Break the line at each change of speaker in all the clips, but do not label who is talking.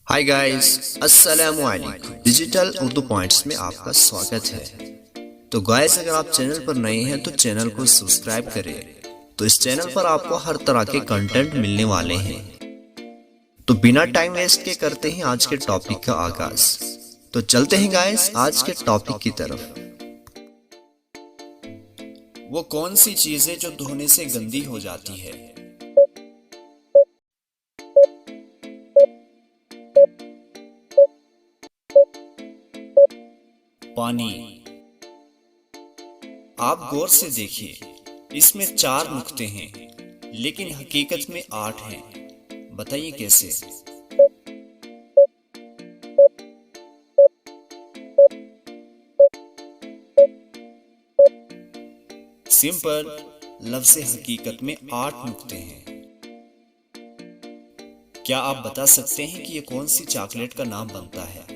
Hi guys, अस्सलामु अलैकुम। Digital Urdu points में आपका स्वागत है। तो गाइस, अगर आप चैनल पर नए हैं तो चैनल को सब्सक्राइब करें। तो इस चैनल पर आपको हर तरह के कंटेंट मिलने वाले हैं। तो बिना टाइम वेस्ट के करते हैं आज के टॉपिक का आगाज। तो चलते हैं गाइस आज के टॉपिक की तरफ। वो कौन सी चीजें जो धोने से गंदी हो जाती है? पानी। आप गौर से देखिए, इसमें 4 नुक्ते हैं, लेकिन हकीकत में 8 हैं। बताइए कैसे? सिंपल, लफ्ज़ हकीकत में 8 नुक्ते हैं। क्या आप बता सकते हैं कि ये कौन सी चॉकलेट का नाम बनता है?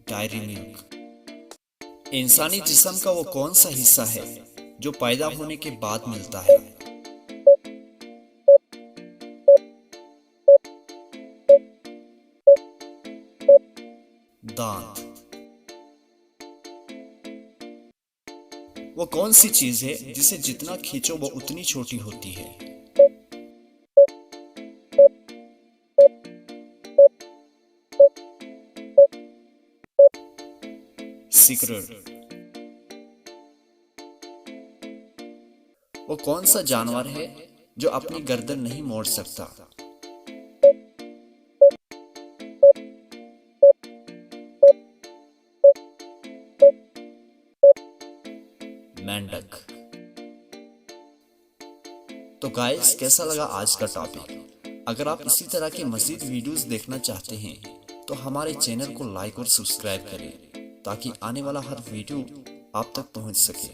Diary milk. इंसानी जिस्म का वो कौन सा हिस्सा है जो पैदा होने के बाद मिलता है? दांत। वो कौन सी चीज है जिसे जितना खींचो वो उतनी छोटी होती है? सिगरेट। वो कौन सा जानवर है जो अपनी गर्दन नहीं मोड़ सकता? मेंढक। तो गाइस, कैसा लगा आज का टॉपिक? अगर आप इसी तरह के मज़ीद वीडियोस देखना चाहते हैं तो हमारे चैनल को लाइक और सब्सक्राइब करें ताकि आने वाला हर वीडियो आप तक पहुंच सके।